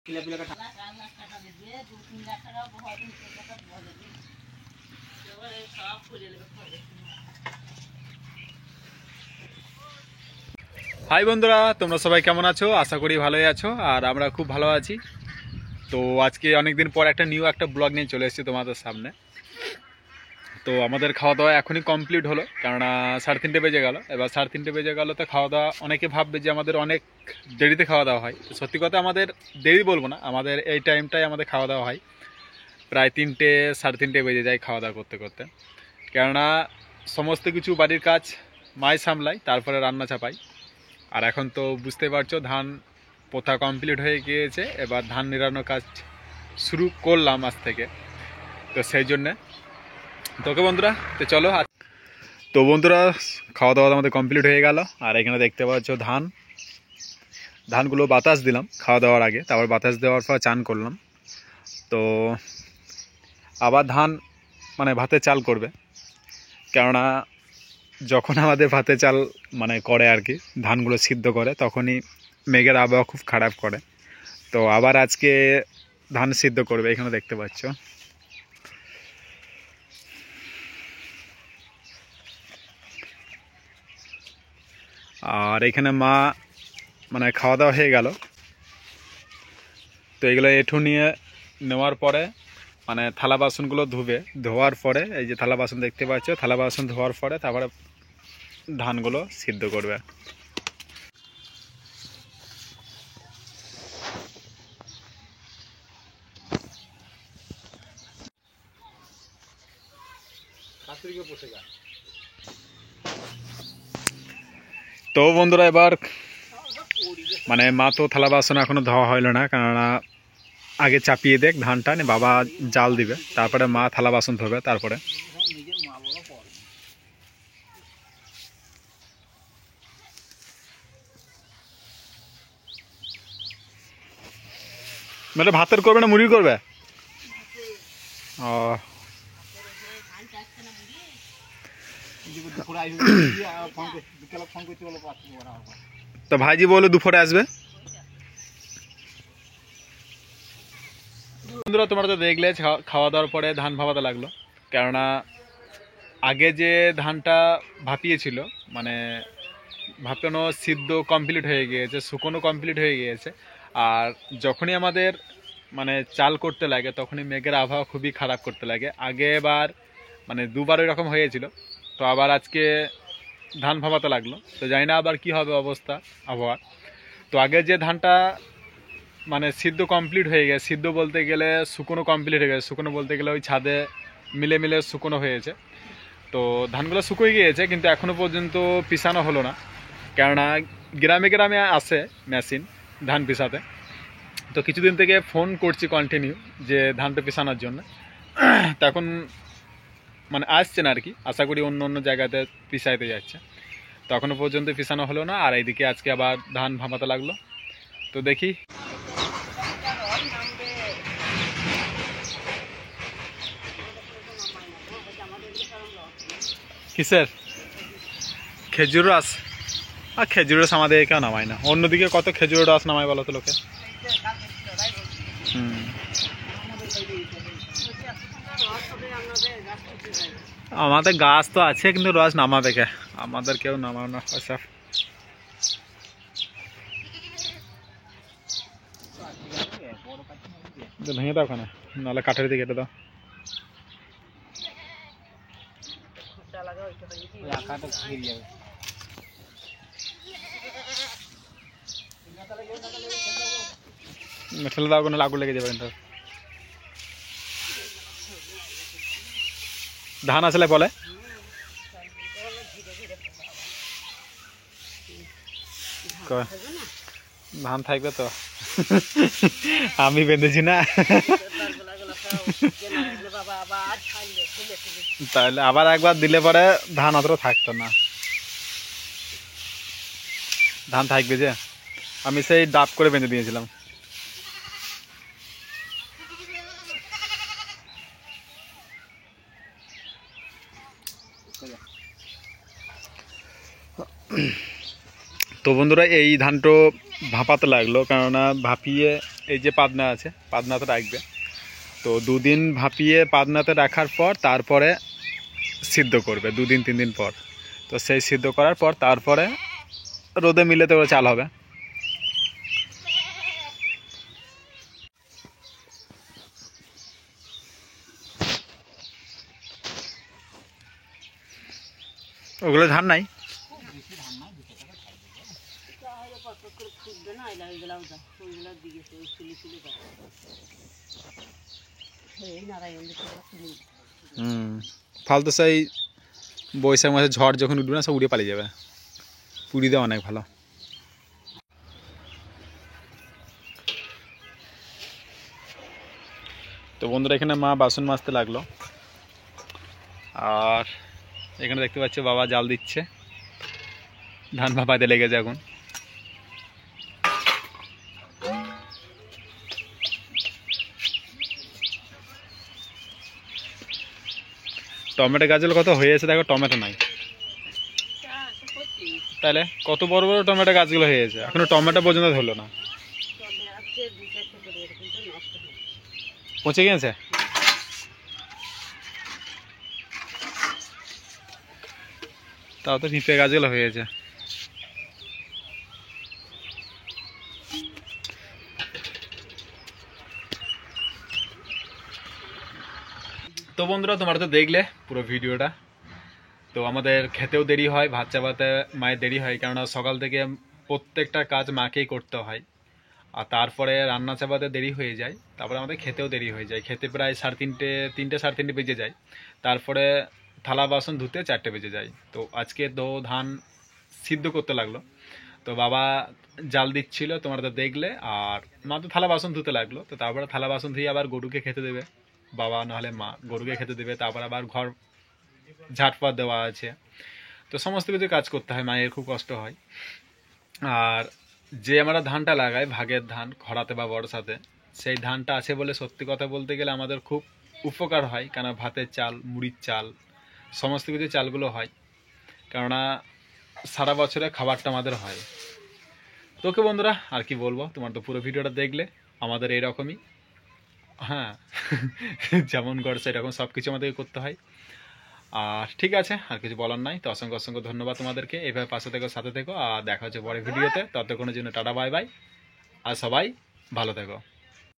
High বন্ধুরা, তোমরা সবাই কেমন আছো? আশা করি ভালোই আছো, আর আমরা খুব ভালো আছি। তো আজকে অনেকদিন পর একটা নিউ ব্লগ নিয়ে চলে এসেছি তোমাদের সামনে। তো আমাদের খাওয়া দাওয়া এখনই কমপ্লিট হলো, কেননা 3:30 বেজে গেল। এবার 3:30 বেজে গেল তো খাওয়া দাওয়া, অনেকে ভাববে যে আমাদের অনেক দেরিতে খাওয়া দাওয়া হয়। তো সত্যি কথা, আমাদের দেরি বলবো না, আমাদের এই টাইমটাই আমাদের খাওয়া দাওয়া হয়। প্রায় 3টে 3:30 বেজে যায় খাওয়া দাওয়া করতে করতে, কেননা সমস্ত কিছু বাড়ির কাজ মাই সামলাই, তারপরে রান্না চাপাই। আর এখন তো বুঝতে পারছো, ধান পোতা কমপ্লিট হয়ে গিয়েছে, এবার ধান নিড়ানোর কাজ শুরু করলাম আজ থেকে। তো সেই জন্যে তোকে বন্ধুরা, তো চলো। তো বন্ধুরা, খাওয়া দাওয়া আমাদের কমপ্লিট হয়ে গেল। আর এখানে দেখতে পাচ্ছ ধানগুলো বাতাস দিলাম খাওয়া দাওয়ার আগে, তারপর বাতাস দেওয়ার পর চান করলাম। তো আবার ধান ভাতে চাল করবে, কেননা যখন আমাদের ভাতে চাল করে আর কি, ধানগুলো সিদ্ধ করে, তখনই মেঘের আবহাওয়া খুব খারাপ করে। তো আবার আজকে ধান সিদ্ধ করবে, এখানে দেখতে পাচ্ছ। আর এখানে মা খাওয়া দাওয়া হয়ে গেল। তো এগুলো এঁঠো নিয়ে নেওয়ার পরে থালা বাসনগুলো ধোয়ার পরে, এই যে থালা বাসন দেখতে পাচ্ছ, থালা বাসন ধোয়ার পরে তারপরে ধানগুলো সিদ্ধ করবে। তো বন্ধুরা, এবার মা তো থালা বাসন এখনো ধোয়া হইল না, কেননা আগে চাপিয়ে দেখ ধানটা, বাবা জাল দিবে, তারপরে মা থালা বাসন ধোবে। তারপরে ভাতের করবে না মুড়ি করবে? ও, তো ভাইজি বলে দুপুরে আসবে। বন্ধুরা, তোমরা তো দেখলে খাওয়া দাওয়ার পরে ধান ভাপাতে লাগলো, কেননা আগে যে ধানটা ভাপিয়েছিল ভাপানো সিদ্ধ কমপ্লিট হয়ে গিয়েছে, শুকনো কমপ্লিট হয়ে গিয়েছে। আর যখনই আমাদের চাল করতে লাগে, তখনই মেঘের আবহাওয়া খুবই খারাপ করতে লাগে। আগে এবার দুবার ওই রকম হয়েছিল। তো আবার আজকে ধান ভাপাতে লাগলো, তো জানি না আবার কি হবে অবস্থা আবহাওয়ার। তো আগে যে ধানটা সিদ্ধ কমপ্লিট হয়ে গেছে, সিদ্ধ বলতে গেলে শুকনো কমপ্লিট হয়ে গেছে, শুকনো বলতে গেলে ওই ছাদে মিলে মিলে শুকনো হয়েছে। তো ধানগুলো শুকিয়ে গিয়েছে, কিন্তু এখনও পর্যন্ত পিসানো হলো না, কেননা গ্রামে গ্রামে আসে মেশিন ধান পিসাতে। তো কিছুদিন থেকে ফোন করছি কন্টিনিউ যে ধানটা পিসানোর জন্য, তখন আসছে না আর কি। আশা করি অন্য অন্য জায়গাতে পিসাইতে যাচ্ছে, তো এখনও পর্যন্ত পিসানো হলো না। আর এইদিকে আজকে আবার ধান ভাপাতে লাগলো, তো দেখি। কিসের? খেজুর রস? আর খেজুর রস আমাদের কেউ নামায় না, অন্যদিকে কত খেজুর রস নামায় বলো তো লোকে। আমাদের গাছ তো আছে, কিন্তু রস নামাবে কে? আমাদের কেউ নামানো না সব। ভেঙে দাও ওখানে, নাহলে কাঠের দিকে কেটে দাও। ফেলে দাও, কোনো আগুন লেগে যাবে। ধান আসলে বলে ধান থাকবে তো, আমি বেঁধেছি না। তাহলে আবার একবার দিলে পরে ধান অতটা থাকতো না। ধান থাকবে যে, আমি সেই ডাব করে বেঁধে দিয়েছিলাম। তো বন্ধুরা, এই ধানটা ভাপাতে লাগলো, কেননা ভাপিয়ে এই যে পাতনা আছে, পাতনাতে রাখবে। তো 2 দিন ভাপিয়ে পাতনাতে রাখার পর তারপরে সিদ্ধ করবে 2 দিন 3 দিন পর। তো সেই সিদ্ধ করার পর তারপরে রোদে মিলেতে ওরা চাল হবে। ওগুলো ধান নাই, ফালতু সেই বৈশাখ মাসে ঝড় যখন উঠবে না সব উড়ে পালিয়ে যাবে। পুরি দেওয়া অনেক ভালো। তো বন্ধুরা এখানে মা বাসন মাজতে লাগলো, আর এখানে দেখতে পাচ্ছি বাবা জাল দিচ্ছে, ধান ভাপাতে লেগেছে এখন। টমেটো গাছগুলো কত হয়েছে দেখো, টমেটো নাই। তাহলে কত বড় বড় টমেটো গাছগুলো হয়েছে, এখনো টমেটো পর্যন্ত ধরলো না, পচে গেছে। তাও তো পিঁপে গাছগুলো হয়েছে। তো বন্ধুরা তোমরা তো দেখলে পুরো ভিডিওটা। তো আমাদের খেতেও দেরি হয়, ভাত চাপাতে মায়ের দেরি হয়, কেননা সকাল থেকে প্রত্যেকটা কাজ মাকেই করতে হয়। আর তারপরে রান্না চাপাতে দেরি হয়ে যায়, তারপরে আমাদের খেতেও দেরি হয়ে যায়, খেতে প্রায় 3:30 3:30 বেজে যায়। তারপরে থালা বাসন ধুতে 4টে বেজে যায়। তো আজকে তো ধান সিদ্ধ করতে লাগলো, তো বাবা জাল দিচ্ছিল তোমরা তো দেখলে, আর মা তো থালা বাসন ধুতে লাগলো। তো তারপরে থালা বাসন ধুয়ে আবার গরুকে খেতে দেবে বাবা, নাহলে মা গরুকে খেতে দেবে, তারপর আবার ঘর ঝাটপাট দেওয়া আছে। তো সমস্ত কিছু কাজ করতে হয়, মায়ের খুব কষ্ট হয়। আর যে আমরা ধানটা লাগাই ভাগের ধান খরাতে বা বর্ষাতে, সেই ধানটা আছে বলে সত্যি কথা বলতে গেলে আমাদের খুব উপকার হয়, কেন ভাতের চাল, মুড়ির চাল, সমস্ত কিছু চালগুলো হয়, কেননা সারা বছরে খাবারটা আমাদের হয়। তোকে বন্ধুরা আর কি বলবো, তোমার তো পুরো ভিডিওটা দেখলে। আমাদের এইরকমই, হ্যাঁ, যেমন করছে এরকম সব কিছু আমাদেরকে করতে হয়। আর ঠিক আছে, আর কিছু বলার নাই। তো অসংখ্য অসংখ্য ধন্যবাদ তোমাদেরকে, এভাবে পাশে থেকো, সাথে থেকো, আর দেখা হচ্ছে পরের ভিডিওতে। ততক্ষণের জন্য টাটা বাই বাই, আর সবাই ভালো থেকো।